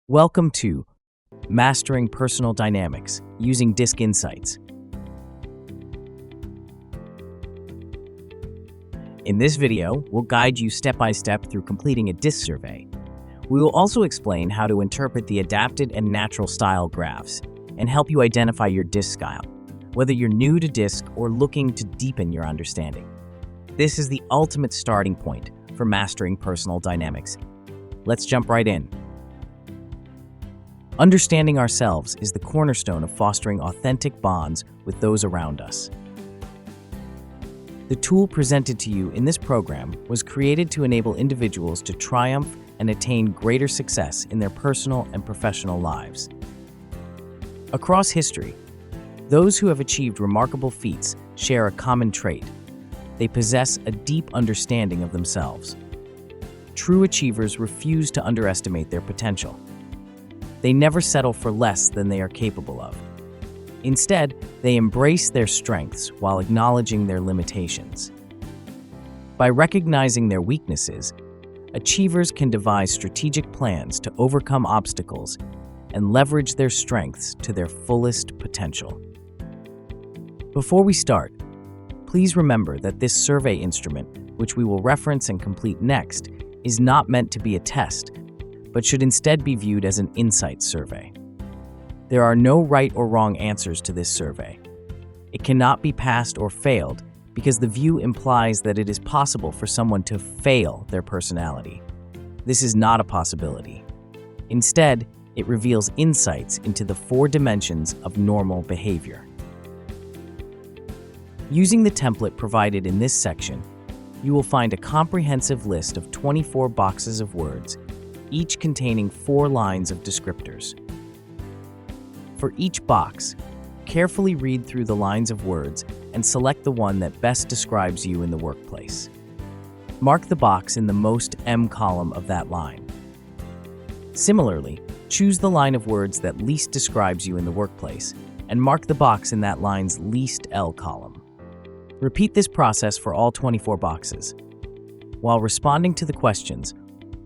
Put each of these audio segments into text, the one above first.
Welcome to Mastering Personal Dynamics using D.I.S.C Insights. In this video, we'll guide you step by step through completing a D.I.S.C survey. We will also explain how to interpret the adapted and natural style graphs and help you identify your D.I.S.C style, whether you're new to D.I.S.C or looking to deepen your understanding. This is the ultimate starting point for mastering personal dynamics. Let's jump right in. Understanding ourselves is the cornerstone of fostering authentic bonds with those around us. The tool presented to you in this program was created to enable individuals to triumph and attain greater success in their personal and professional lives. Across history, those who have achieved remarkable feats share a common trait. They possess a deep understanding of themselves. True achievers refuse to underestimate their potential. They never settle for less than they are capable of. Instead, they embrace their strengths while acknowledging their limitations. By recognizing their weaknesses, achievers can devise strategic plans to overcome obstacles and leverage their strengths to their fullest potential. Before we start, please remember that this survey instrument, which we will reference and complete next, is not meant to be a test, but should instead be viewed as an insight survey. There are no right or wrong answers to this survey. It cannot be passed or failed because the view implies that it is possible for someone to fail their personality. This is not a possibility. Instead, it reveals insights into the 4 dimensions of normal behavior. Using the template provided in this section, you will find a comprehensive list of 24 boxes of words, each containing 4 lines of descriptors. For each box, carefully read through the lines of words and select the one that best describes you in the workplace. Mark the box in the most M column of that line. Similarly, choose the line of words that least describes you in the workplace and mark the box in that line's least L column. Repeat this process for all 24 boxes. While responding to the questions,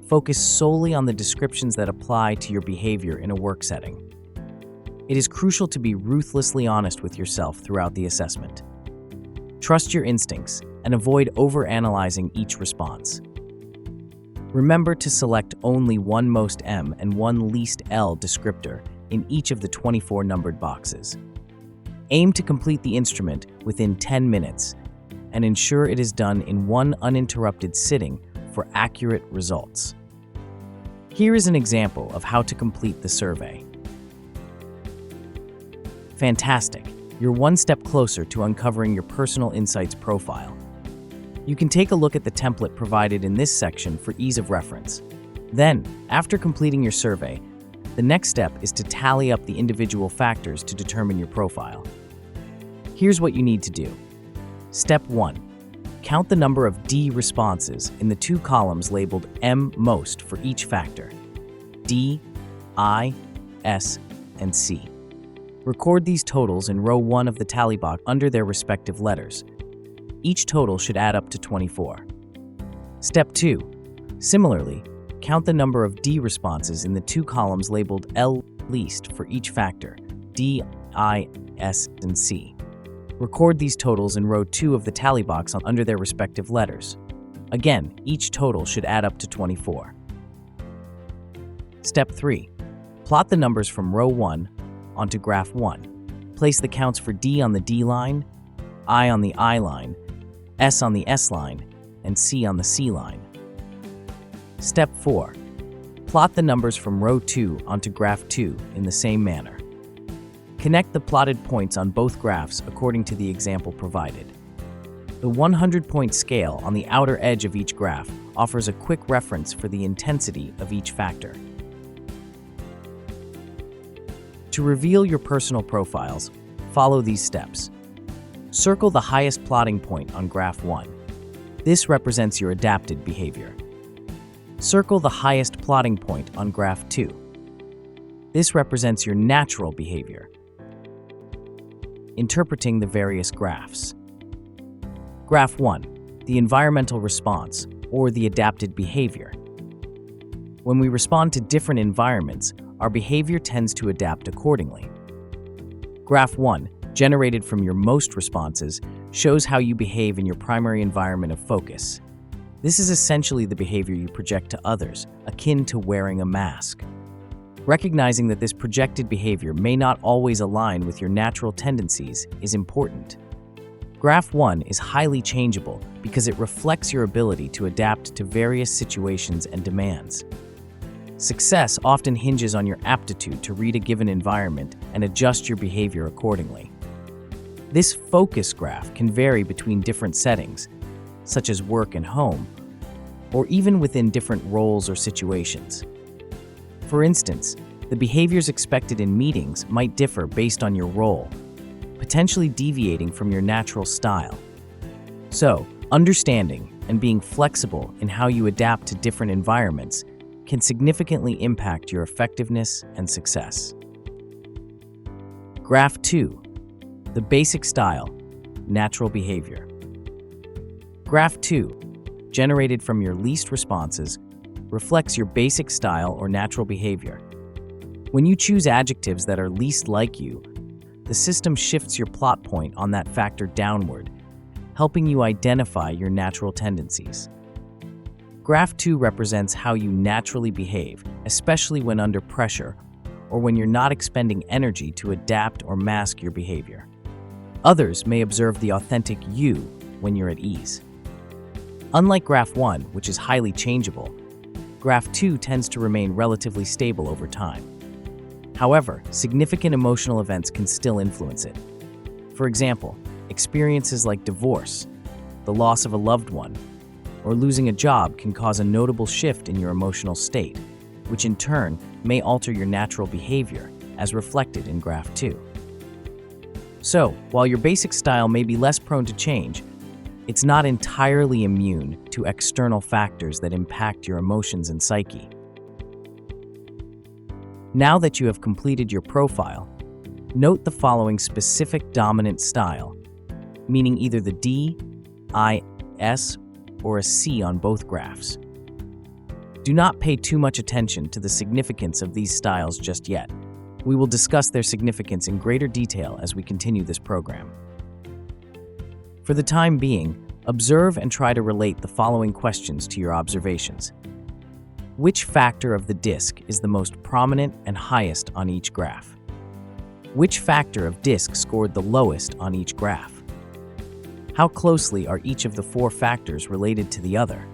focus solely on the descriptions that apply to your behavior in a work setting. It is crucial to be ruthlessly honest with yourself throughout the assessment. Trust your instincts and avoid overanalyzing each response. Remember to select only one most M and one least L descriptor in each of the 24 numbered boxes. Aim to complete the instrument within 10 minutes and ensure it is done in one uninterrupted sitting for accurate results. Here is an example of how to complete the survey. Fantastic! You're one step closer to uncovering your personal insights profile. You can take a look at the template provided in this section for ease of reference. Then, after completing your survey, the next step is to tally up the individual factors to determine your profile. Here's what you need to do. Step 1. Count the number of D responses in the 2 columns labeled M most for each factor, D, I, S, and C. Record these totals in row 1 of the tally box under their respective letters. Each total should add up to 24. Step 2. Similarly, count the number of D responses in the 2 columns labeled L least for each factor, D, I, S, and C. Record these totals in row 2 of the tally box under their respective letters. Again, each total should add up to 24. Step 3. Plot the numbers from row 1 onto graph 1. Place the counts for D on the D line, I on the I line, S on the S line, and C on the C line. Step 4. Plot the numbers from row 2 onto graph 2 in the same manner. Connect the plotted points on both graphs according to the example provided. The 100-point scale on the outer edge of each graph offers a quick reference for the intensity of each factor. To reveal your personal profiles, follow these steps. Circle the highest plotting point on graph 1. This represents your adapted behavior. Circle the highest plotting point on graph 2. This represents your natural behavior. Interpreting the various graphs. Graph 1, the environmental response, or the adapted behavior. When we respond to different environments, our behavior tends to adapt accordingly. Graph 1, generated from your most responses, shows how you behave in your primary environment of focus. This is essentially the behavior you project to others, akin to wearing a mask. Recognizing that this projected behavior may not always align with your natural tendencies is important. Graph 1 is highly changeable because it reflects your ability to adapt to various situations and demands. Success often hinges on your aptitude to read a given environment and adjust your behavior accordingly. This focus graph can vary between different settings, such as work and home, or even within different roles or situations. For instance, the behaviors expected in meetings might differ based on your role, potentially deviating from your natural style. So, understanding and being flexible in how you adapt to different environments can significantly impact your effectiveness and success. Graph 2, the basic style, natural behavior. Graph 2, generated from your least responses, reflects your basic style or natural behavior. When you choose adjectives that are least like you, the system shifts your plot point on that factor downward, helping you identify your natural tendencies. Graph 2 represents how you naturally behave, especially when under pressure or when you're not expending energy to adapt or mask your behavior. Others may observe the authentic you when you're at ease. Unlike Graph 1, which is highly changeable, Graph 2 tends to remain relatively stable over time. However, significant emotional events can still influence it. For example, experiences like divorce, the loss of a loved one, or losing a job can cause a notable shift in your emotional state, which in turn may alter your natural behavior, as reflected in Graph 2. So, while your basic style may be less prone to change, it's not entirely immune to external factors that impact your emotions and psyche. Now that you have completed your profile, note the following specific dominant style, meaning either the D, I, S, or a C on both graphs. Do not pay too much attention to the significance of these styles just yet. We will discuss their significance in greater detail as we continue this program. For the time being, observe and try to relate the following questions to your observations. Which factor of the D.I.S.C is the most prominent and highest on each graph? Which factor of D.I.S.C scored the lowest on each graph? How closely are each of the 4 factors related to the other?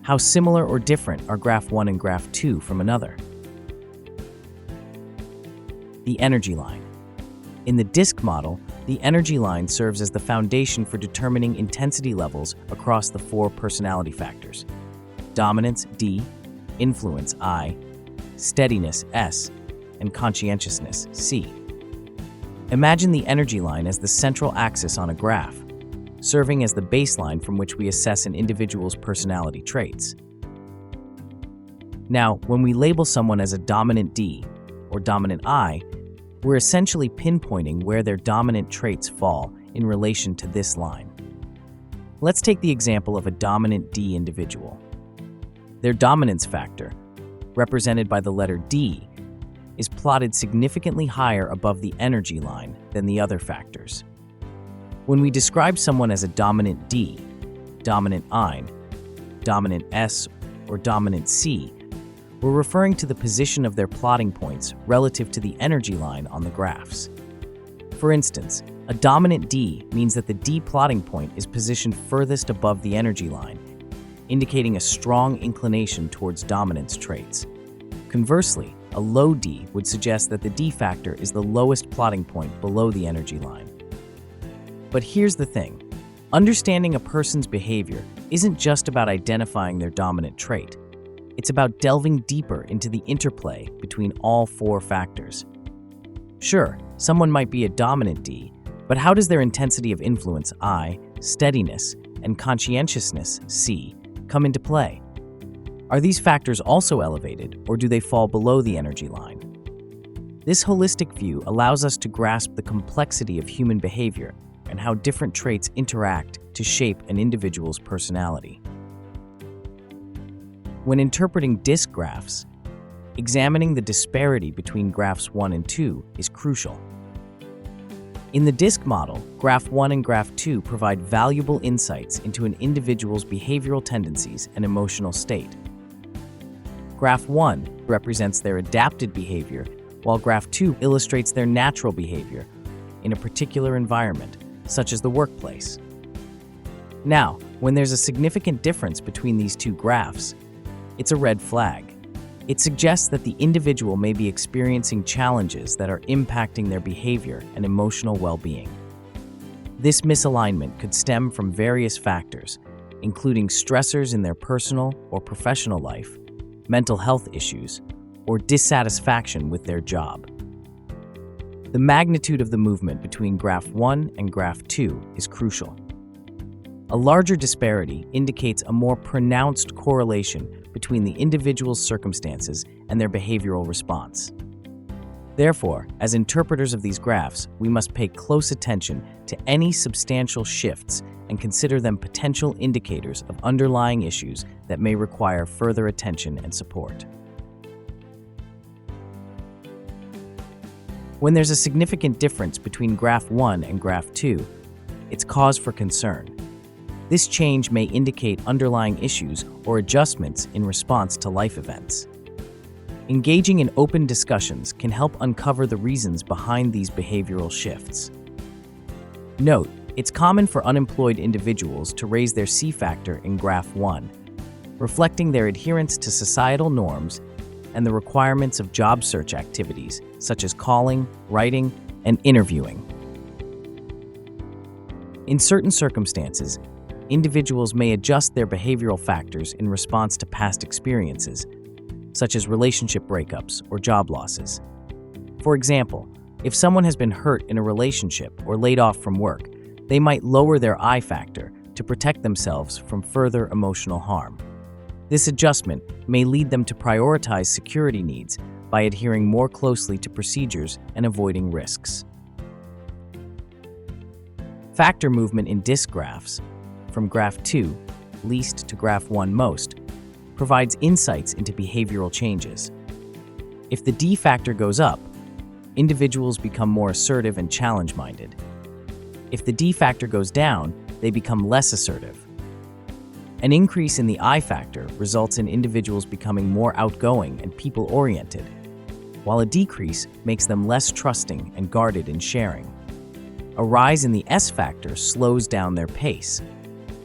How similar or different are Graph 1 and Graph 2 from another? The energy line. In the D.I.S.C model, the energy line serves as the foundation for determining intensity levels across the 4 personality factors: dominance, D, influence, I, steadiness, S, and conscientiousness, C. Imagine the energy line as the central axis on a graph, serving as the baseline from which we assess an individual's personality traits. Now, when we label someone as a dominant D or dominant I, we're essentially pinpointing where their dominant traits fall in relation to this line. Let's take the example of a dominant D individual. Their dominance factor, represented by the letter D, is plotted significantly higher above the energy line than the other factors. When we describe someone as a dominant D, dominant I, dominant S, or dominant C, we're referring to the position of their plotting points relative to the energy line on the graphs. For instance, a dominant D means that the D plotting point is positioned furthest above the energy line, indicating a strong inclination towards dominance traits. Conversely, a low D would suggest that the D factor is the lowest plotting point below the energy line. But here's the thing. Understanding a person's behavior isn't just about identifying their dominant trait. It's about delving deeper into the interplay between all 4 factors. Sure, someone might be a dominant D, but how does their intensity of influence, I, steadiness, and conscientiousness, C, come into play? Are these factors also elevated, or do they fall below the energy line? This holistic view allows us to grasp the complexity of human behavior and how different traits interact to shape an individual's personality. When interpreting D.I.S.C graphs, examining the disparity between graphs 1 and 2 is crucial. In the D.I.S.C model, Graph 1 and Graph 2 provide valuable insights into an individual's behavioral tendencies and emotional state. Graph 1 represents their adapted behavior, while Graph 2 illustrates their natural behavior in a particular environment, such as the workplace. Now, when there's a significant difference between these two graphs, it's a red flag. It suggests that the individual may be experiencing challenges that are impacting their behavior and emotional well-being. This misalignment could stem from various factors, including stressors in their personal or professional life, mental health issues, or dissatisfaction with their job. The magnitude of the movement between Graph 1 and Graph 2 is crucial. A larger disparity indicates a more pronounced correlation between the individual's circumstances and their behavioral response. Therefore, as interpreters of these graphs, we must pay close attention to any substantial shifts and consider them potential indicators of underlying issues that may require further attention and support. When there's a significant difference between Graph 1 and Graph 2, it's cause for concern. This change may indicate underlying issues or adjustments in response to life events. Engaging in open discussions can help uncover the reasons behind these behavioral shifts. Note, it's common for unemployed individuals to raise their C factor in Graph 1, reflecting their adherence to societal norms and the requirements of job search activities such as calling, writing, and interviewing. In certain circumstances, individuals may adjust their behavioral factors in response to past experiences, such as relationship breakups or job losses. For example, if someone has been hurt in a relationship or laid off from work, they might lower their I factor to protect themselves from further emotional harm. This adjustment may lead them to prioritize security needs by adhering more closely to procedures and avoiding risks. Factor movement in D.I.S.C graphs, from Graph 2, least, to Graph 1, most, provides insights into behavioral changes. If the D factor goes up, individuals become more assertive and challenge-minded. If the D factor goes down, they become less assertive. An increase in the I factor results in individuals becoming more outgoing and people-oriented, while a decrease makes them less trusting and guarded in sharing. A rise in the S factor slows down their pace,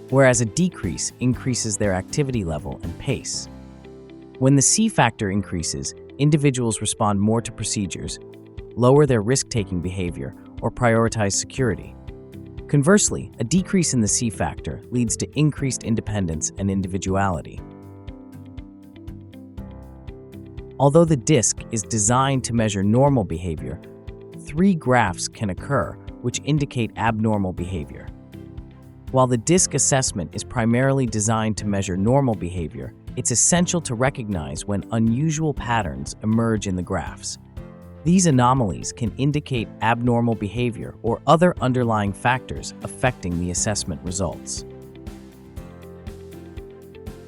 whereas a decrease increases their activity level and pace. When the C factor increases, individuals respond more to procedures, lower their risk-taking behavior, or prioritize security. Conversely, a decrease in the C factor leads to increased independence and individuality. Although the D.I.S.C is designed to measure normal behavior, 3 graphs can occur which indicate abnormal behavior. While the D.I.S.C assessment is primarily designed to measure normal behavior, it's essential to recognize when unusual patterns emerge in the graphs. These anomalies can indicate abnormal behavior or other underlying factors affecting the assessment results.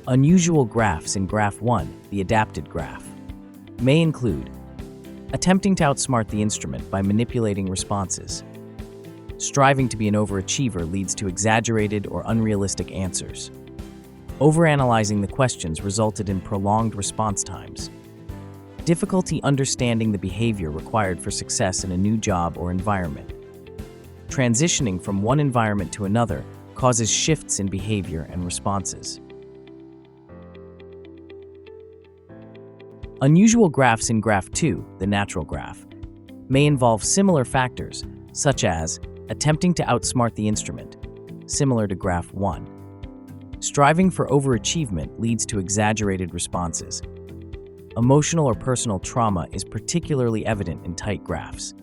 Unusual graphs in Graph 1, the adapted graph, may include attempting to outsmart the instrument by manipulating responses. Striving to be an overachiever leads to exaggerated or unrealistic answers. Overanalyzing the questions resulted in prolonged response times. Difficulty understanding the behavior required for success in a new job or environment. Transitioning from one environment to another causes shifts in behavior and responses. Unusual graphs in Graph 2, the natural graph, may involve similar factors, such as attempting to outsmart the instrument, similar to Graph 1. Striving for overachievement leads to exaggerated responses. Emotional or personal trauma is particularly evident in tight graphs.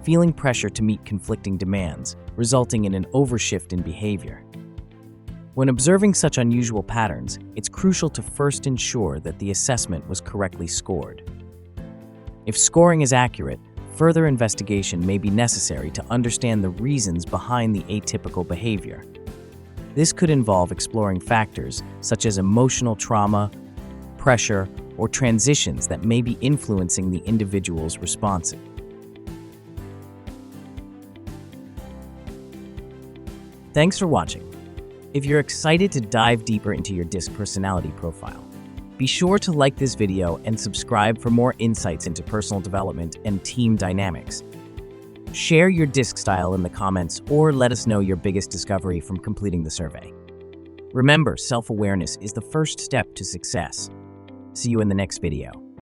Feeling pressure to meet conflicting demands, resulting in an overshift in behavior. When observing such unusual patterns, it's crucial to first ensure that the assessment was correctly scored. If scoring is accurate, further investigation may be necessary to understand the reasons behind the atypical behavior. This could involve exploring factors such as emotional trauma, pressure, or transitions that may be influencing the individual's responses. Thanks for watching. If you're excited to dive deeper into your DISC personality profile, be sure to like this video and subscribe for more insights into personal development and team dynamics. Share your DISC style in the comments or let us know your biggest discovery from completing the survey. Remember, self-awareness is the first step to success. See you in the next video.